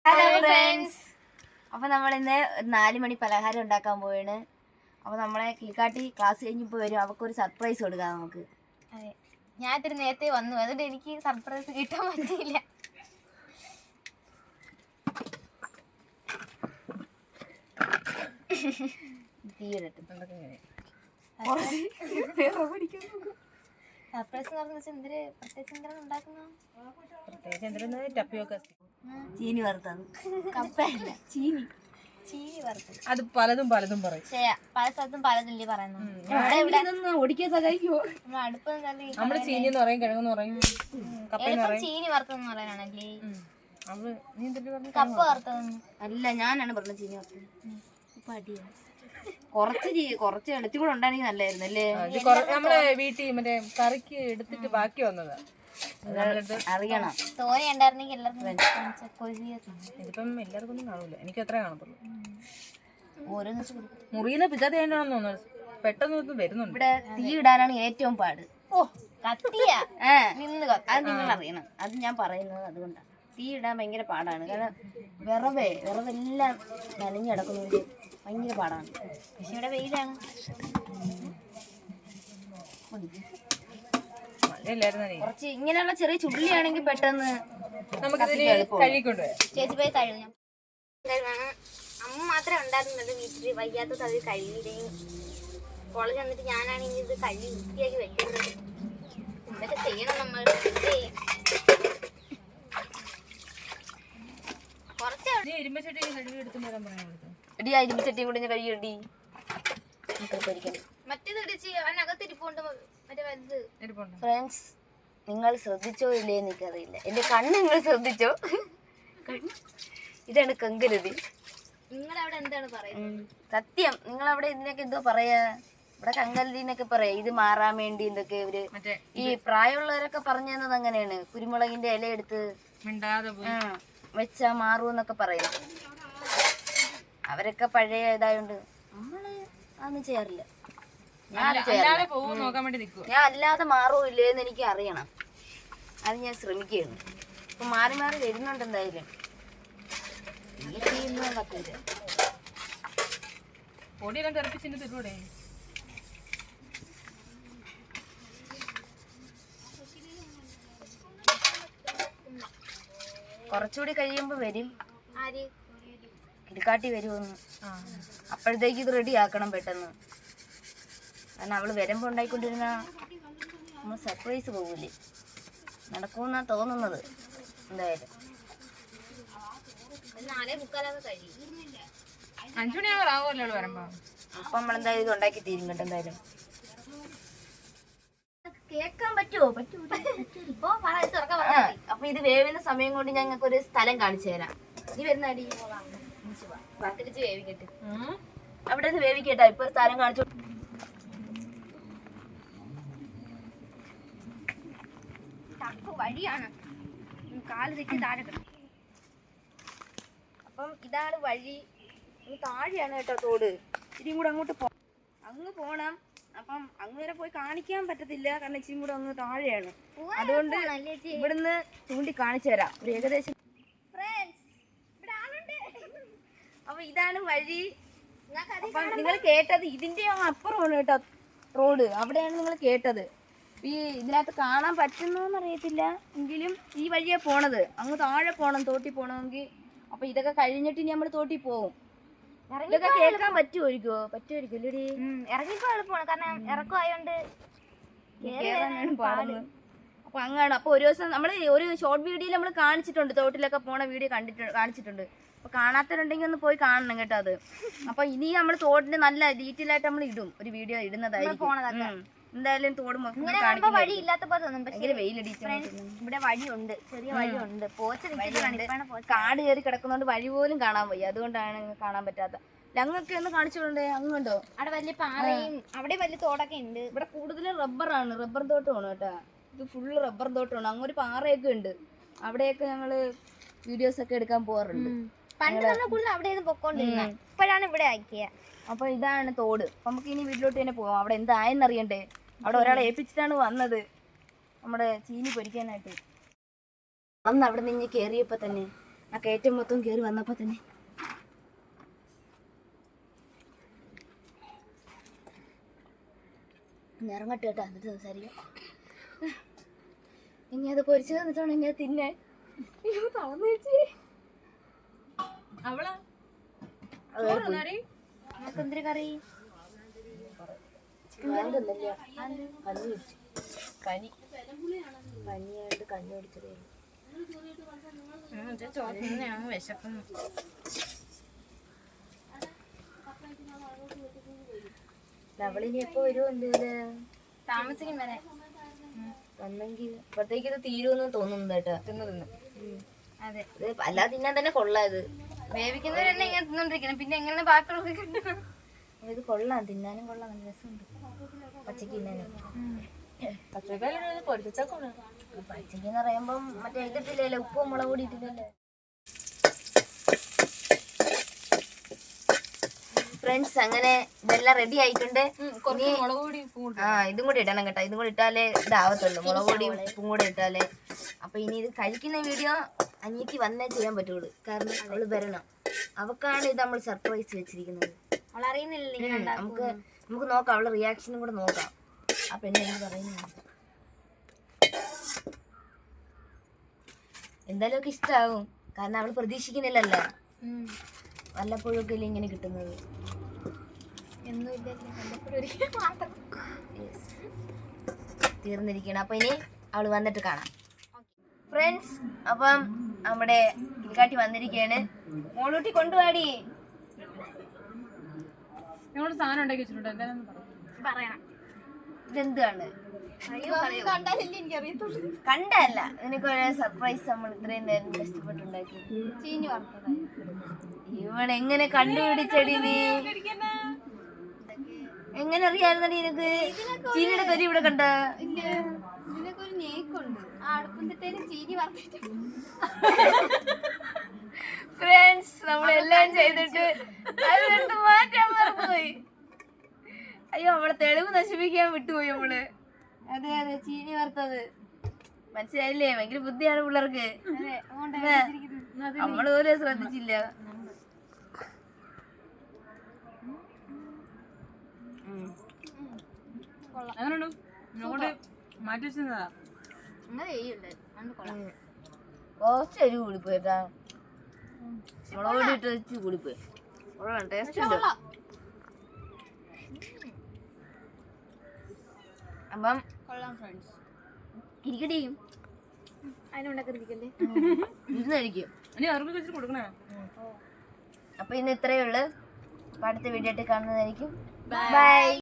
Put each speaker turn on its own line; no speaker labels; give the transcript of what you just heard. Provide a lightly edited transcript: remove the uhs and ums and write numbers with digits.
Hello friends. അപ്പോൾ നമ്മളിന്ന് 4 മണി പലഹാരം ഉണ്ടാക്കാൻ പോവാണ്. അപ്പോൾ നമ്മളെ കിളിക്കാട്ടി ക്ലാസ് കഴിഞ്ഞിപ്പോൾ വരും, അവൾക്കൊരു സർപ്രൈസ് കൊടുക്കാം നമുക്ക്.
അതെ, ഞാൻ ഇത്തിരി നേരത്തെ വന്നു, അതുകൊണ്ട് എനിക്ക് സർപ്രൈസ് കിട്ടാൻ പറ്റിയില്ല. സർപ്രൈസ് എന്തിന് പ്രത്യേകിച്ച് ഉണ്ടാക്കുന്ന
ചീനി വറുത്തത്, കപ്പയല്ല ചീനി
വറുത്തത്.
അത് പലതും പലതും പറയും.
പല സ്ഥലത്തും പലതില്ലേ പറയുന്നു.
ഒടിക്കാൻ സഹായിക്കുമോ?
അടുപ്പ്
നമ്മള് ചീനി എന്ന് പറയും, കിഴങ്ങെന്ന് പറയും, കപ്പയെന്ന് പറയും.
ചീനി വറുത്തതെന്ന് പറയാനാണല്ലേ.
കപ്പ
വറുത്തതെന്ന്
അല്ല, ഞാനാണ് പറഞ്ഞത് ചീനി വറുത്തത്. ഇപ്പൊ അടിയാണ്. കുറച്ച് എടുത്തു കൂടെ ഉണ്ടായിരുന്നെങ്കിൽ നല്ലായിരുന്നു അല്ലേ?
നമ്മളെ വീട്ടിൽ മറ്റേ കറിക്ക് എടുത്തിട്ട് ബാക്കി വന്നതാ.
അറിയണം,
തോനെ ഉണ്ടായിരുന്നെങ്കിൽ എല്ലാവർക്കും
ഇതിപ്പം എല്ലാവർക്കും ഒന്നും കാണൂല, എനിക്ക് അത്രേ കാണത്തുള്ളൂ.
ഓരോന്ന്
മുറിയിലെ പിച്ചാത്തി ആയിട്ടാണെന്ന് തോന്നുന്നത്, പെട്ടെന്ന് വരുന്നുണ്ട്.
ഇവിടെ തീ ഇടാനാണ് ഏറ്റവും പാട്.
ഓ കത്തിയാ നിന്ന്
അത് നിങ്ങൾ അറിയണം, അത് ഞാൻ പറയുന്നത് അതുകൊണ്ടാണ്. തീ ഇടാൻ ഭയങ്കര പാടാണ്, കാരണം വിറവെല്ലാം നനഞ്ഞു കിടക്കുന്നതിന് ഭയങ്കര പാടാണ്.
പക്ഷെ ഇവിടെ വെയിലാണ്.
കുറച്ച് ഇങ്ങനെയുള്ള ചെറിയ ചുള്ളിയാണെങ്കിൽ പെട്ടെന്ന്
നമുക്കിതിന് കഴുകിക്കൊണ്ടുവരാം.
ചേച്ചി പോയി കഴുകണം. അമ്മ മാത്രമേ ഉണ്ടായിരുന്നുള്ളൂ വീട്ടിൽ, വയ്യാത്തത് അത് കഴുകിയില്ലെങ്കിൽ കോളേജ് വന്നിട്ട് ഞാനാണെങ്കിൽ ഇത് കഴുകി വൃത്തിയാക്കി വെക്കുന്നത്. ഇതൊക്കെ ചെയ്യണം നമ്മൾ.
ഇരുമ്പച്ചട്ടി കഴുകി എടുത്തുകൊണ്ട് വരാൻ പറയാൻ
എടി, ആ ഇരുമ്പച്ചട്ടിയും കൂടി കഴുകിയടി.
മറ്റേത് ഇടിച്ച് അതിനകത്തിരിപ്പുണ്ട്. മറ്റേ വലുത്
ഫ്രണ്ട്സ്, നിങ്ങൾ ശ്രദ്ധിച്ചോ ഇല്ലേ എനിക്കറിയില്ല, എന്റെ കണ്ണ് നിങ്ങൾ ശ്രദ്ധിച്ചോ? ഇതാണ് കങ്കരുതി.
നിങ്ങളവിടെ എന്താണ് പറയുന്നത്?
സത്യം, നിങ്ങളവിടെ ഇതിനൊക്കെ എന്തോ പറയാ? ഇവിടെ കങ്കലുതിന്നൊക്കെ പറയാ. ഇത് മാറാൻ വേണ്ടി എന്തൊക്കെ ഇവര് ഈ പ്രായമുള്ളവരൊക്കെ പറഞ്ഞു തന്നത് അങ്ങനെയാണ്. കുരുമുളകിന്റെ ഇല എടുത്ത് വെച്ചാ മാറൂന്നൊക്കെ പറയും. അവരൊക്കെ പഴയ ഇതായോണ്ട് നമ്മള് അതൊന്നും ചെയ്യാറില്ല. ഞാൻ അല്ലാതെ മാറൂല്ലേന്ന് എനിക്ക് അറിയണം, അത് ഞാൻ ശ്രമിക്കുകയാണ്. ഇപ്പൊ മാറി മാറി വരുന്നുണ്ട് എന്തായാലും.
പൊടിയെല്ലാം തെറിപ്പിച്ചിട്ട് തരൂടെ?
കുറച്ചുകൂടി കഴിയുമ്പോ വരും,
ആര്
കിളിക്കാട്ടി വരുമെന്ന്. അപ്പോഴത്തേക്ക് ഇത് റെഡി ആക്കണം പെട്ടെന്ന്, കാരണം അവള് വരുമ്പോ ഉണ്ടായിക്കൊണ്ടിരുന്ന നമ്മൾ സർപ്രൈസ് പോകൂലേ. നടക്കുമെന്നാ തോന്നുന്നത്. എന്തായാലും
4:45 കഴിയും.
5 മണിയാകുമല്ലോ വരുമ്പോ.
അപ്പൊ നമ്മളെന്തായാലും ഇത് ഉണ്ടാക്കി തീരും കേട്ടോ. എന്തായാലും കേക്കാൻ പറ്റുമോ? അപ്പൊ ഇത് വേവുന്ന സമയം കൊണ്ട് ഞങ്ങൾക്ക് ഒരു സ്ഥലം കാണിച്ചു തരാം. നീ വരുന്ന അടി
വേവിക്കട്ടെ.
അവിടെ നിന്ന് വേവിക്കട്ടാ. ഇപ്പൊ സ്ഥലം കാണിച്ചു.
വഴിയാണ്, കാല് തെറ്റി താഴെ കിടക്കും.
അപ്പം ഇതാണ് വഴി. താഴെയാണ് കേട്ടോ തോട്. ഇനിയും കൂടെ അങ്ങോട്ട് അങ്ങ് പോണം. അപ്പം അങ്ങ് വരെ പോയി കാണിക്കാൻ പറ്റത്തില്ല, കാരണം ഇച്ചിരി കൂടെ അങ്ങ് താഴെയാണ്. അതുകൊണ്ട് ഇവിടുന്ന് ചൂണ്ടി കാണിച്ചു തരാം ഒരു ഏകദേശം. അപ്പൊ ഇതാണ് വഴി. അപ്പൊ നിങ്ങൾ കേട്ടത് ഇതിന്റെ അപ്പുറമാണ് കേട്ടോ റോഡ്. അവിടെയാണ് നിങ്ങൾ കേട്ടത്. ഈ ഇതിനകത്ത് കാണാൻ പറ്റുന്നോന്ന് അറിയത്തില്ല, എങ്കിലും ഈ വഴിയാ പോണത്. അങ്ങ് താഴെ പോണം തോട്ടി പോണമെങ്കിൽ. അപ്പൊ ഇതൊക്കെ കഴിഞ്ഞിട്ട് ഇനി നമ്മൾ തോട്ടി പോവും. ഇതൊക്കെ കേൾക്കാൻ പറ്റുമായിരിക്കുമോ? പറ്റുമായിരിക്കും അല്ലേടി?
ഇറങ്ങിപ്പോ എളുപ്പമാണ്, കാരണം ഇറക്കമായോണ്ട്
കേറാനാണ് പാടുന്നത്. അപ്പൊ അങ്ങാണ്. അപ്പൊ ഒരു ദിവസം നമ്മൾ ഒരു ഷോർട്ട് വീഡിയോയിൽ നമ്മൾ കാണിച്ചിട്ടുണ്ട്, തോട്ടിലൊക്കെ പോണ വീഡിയോ കാണിച്ചിട്ടുണ്ട്. അപ്പൊ കാണാത്തവരുണ്ടെങ്കിൽ ഒന്ന് പോയി കാണണം കേട്ടോ അത്. അപ്പൊ ഇനി നമ്മൾ തോട്ടിന് നല്ല ഡീറ്റെയിൽ ആയിട്ട് നമ്മൾ ഇടും, ഒരു വീഡിയോ ഇടുന്നതായിരിക്കും. എന്തായാലും തോട്
വഴി ഇല്ലാത്തപ്പോ തോന്നും.
ഭയങ്കര വെയിലടിച്ചു.
ഇവിടെ വഴിയുണ്ട്, ചെറിയ വഴിയുണ്ട്.
കാട് കയറി കിടക്കുന്നോണ്ട് വഴി പോലും കാണാൻ വയ്യ, അതുകൊണ്ടാണ് കാണാൻ പറ്റാത്ത. ഞങ്ങൾക്ക് ഒന്ന് കാണിച്ചോണ്ടേ. അങ്ങുണ്ടോ?
അവിടെ വലിയ പാറയും അവിടെ വലിയ തോടൊക്കെ ഉണ്ട്.
ഇവിടെ കൂടുതലും റബ്ബറാണ്, റബ്ബർ തോട്ടമാണ് കേട്ടാ. ഇത് ഫുള്ള് റബ്ബർ തോട്ടമാണ്. അങ്ങൊരു പാറയൊക്കെ ഉണ്ട്, അവിടെയൊക്കെ ഞങ്ങള് വീഡിയോസ് ഒക്കെ എടുക്കാൻ പോകാറുണ്ട്.
പണ്ട് നമ്മൾ കൂടുതൽ അവിടെ പൊക്കോണ്ടിരുന്ന, ഇപ്പോഴാണ് ഇവിടെ ആക്കിയ.
അപ്പൊ ഇതാണ് തോട്. അപ്പൊ നമുക്ക് ഇനി വീട്ടിലോട്ട് തന്നെ പോവാം. അവിടെ എന്തായെന്നറിയണ്ടേ? അവിടെ ഒരാളെ ഏൽപ്പിച്ചിട്ടാണ് വന്നത് നമ്മുടെ ചീനി പൊരിക്കാനായിട്ട്. അന്ന് അവിടെ നിന്ന് കയറിയപ്പോ തന്നെ ആ കയറ്റം മൊത്തം കയറി വന്നപ്പോ തന്നെ ഇറങ്ങട്ടെ കേട്ടോ, എന്നിട്ട് സംസാരിക്കാം. ഇനി അത് പൊരിച്ചു തന്നിട്ടാണ് ഇങ്ങനെ തിന്നാൻ. എന്തൊരു കറി? പനിയായിട്ട് കഞ്ഞി കുടിച്ചതേ.
വിശക്കുന്നു.
അവളിനി എപ്പോ വരുമോ എന്തേല്?
താമസിക്കും വരെ.
വന്നെങ്കിൽ ഇപ്പഴത്തേക്ക് ഇത് തീരുമെന്ന് തോന്നുന്നു കേട്ടോ.
തിന്നു
അതെ,
അല്ലാതെ തിന്നാൻ തന്നെ കൊള്ളാം. ഇത്
വേവിക്കുന്നവരെന്നെ ഇങ്ങനെ തിന്നോണ്ടിരിക്കണം, പിന്നെ എങ്ങനെ ബാക്കിയുള്ളവർക്ക് കിട്ടണം?
ഇത് കൊള്ളാം, തിന്നാനും കൊള്ളാം, നല്ല രസമുണ്ട് പച്ചക്ക് തിന്നാനും. പച്ചക്ക് എന്ന് പറയുമ്പം മറ്റേ ഇതിട്ടില്ലല്ലോ, ഉപ്പും മുളക് പൊടി ഇട്ടില്ലല്ലേ. ഫ്രണ്ട്സ്, അങ്ങനെ ഇതെല്ലാം റെഡി ആയിട്ടുണ്ട്. ഇതും കൂടി ഇടണം കേട്ടോ, ഇതും കൂടി ഇട്ടാലേ ഇതാവത്തുള്ളൂ, മുളക് പൊടിയും ഉപ്പും കൂടെ ഇട്ടാലേ. അപ്പൊ ഇനി ഇത് കഴിക്കുന്ന വീഡിയോ അനിയത്തി വന്നേ ചെയ്യാൻ പറ്റുള്ളൂ, കാരണം അവള് വരണം. അവക്കാണ് ഇത് നമ്മൾ സർപ്രൈസ് വെച്ചിരിക്കുന്നത്.
അവളറിയുന്നില്ലേ?
നമുക്ക് നോക്കാം, അവളുടെ റിയാക്ഷനും കൂടെ നോക്കാം. ആ പെണ്ണ് എന്ത് പറയുന്നു. എന്തായാലും ഒക്കെ ഇഷ്ടാവും, കാരണം അവള് പ്രതീക്ഷിക്കുന്നില്ലല്ലോ. വല്ലപ്പോഴും ഒക്കെ ഇല്ല ഇങ്ങനെ കിട്ടുന്നത്. തീർന്നിരിക്കണം. അപ്പൊ ഇനി അവള് വന്നിട്ട് കാണാം. ഫ്രണ്ട്സ്, അപ്പം നമ്മുടെ കിളിക്കാട്ടി വന്നിരിക്കയാണ്. മോളൂട്ടി കൊണ്ടുപാടി.
സാധനം ഉണ്ടാക്കി വെച്ചിട്ടുണ്ട്, എന്തായാലും
പറയണം.
ഇതെന്താണ്? കണ്ടല്ല, നിനക്കൊരു സർപ്രൈസ് നമ്മൾ ഇത്രയും നേരം കഷ്ടപ്പെട്ടുണ്ടാക്കി.
ചീനി വറുത്തതായി.
ഇവളെങ്ങനെ കണ്ടുപിടിച്ചടി നീ? എങ്ങനെ അറിയാവുന്നടി നിനക്ക്? ചീനിയുടെ തൊലി ഇവിടെ കണ്ട?
ഇതിനൊക്കെ ഒരു നേക്കുണ്ട്. ആ അടുപ്പത്തിട്ടേലും ചീനി വറുത്തിട്ട്.
ഫ്രണ്ട്സ്, നമ്മളെല്ലാം ചെയ്തിട്ട് അതെടുത്ത് മാറ്റാൻ മറന്നുപോയി. അയ്യോ, നമ്മളെ തെളിവ് നശിപ്പിക്കാൻ വിട്ടുപോയി നമ്മള്. അതെ അതെ, ചീനി വറുത്തത് മനസ്സിലായില്ലേ? ഭയങ്കര ബുദ്ധിയാണ് പിള്ളേർക്ക്. നമ്മള് പോലും ശ്രദ്ധിച്ചില്ല.
മാറ്റി വെച്ചതാ.
കുറച്ച് അരി കൂടിപ്പോയി കേട്ടാ, മുളക് പൊടി ഇട്ട് വെച്ച് കൂടിപ്പോയി. ടേസ്റ്റ് ഉണ്ട്. അപ്പം ഇരിക്കടിയും
അതിനുണ്ടാക്കിരിക്കല്ലേ
ഇരുന്നായിരിക്കും.
ഇനി അറിവ് വെച്ചിട്ട് കൊടുക്കണേ.
അപ്പൊ ഇന്ന് ഇത്രയേ ഉള്ളു. അപ്പൊ അടുത്ത വീഡിയോ ആയിട്ട് കാണുന്നതായിരിക്കും. ബൈ.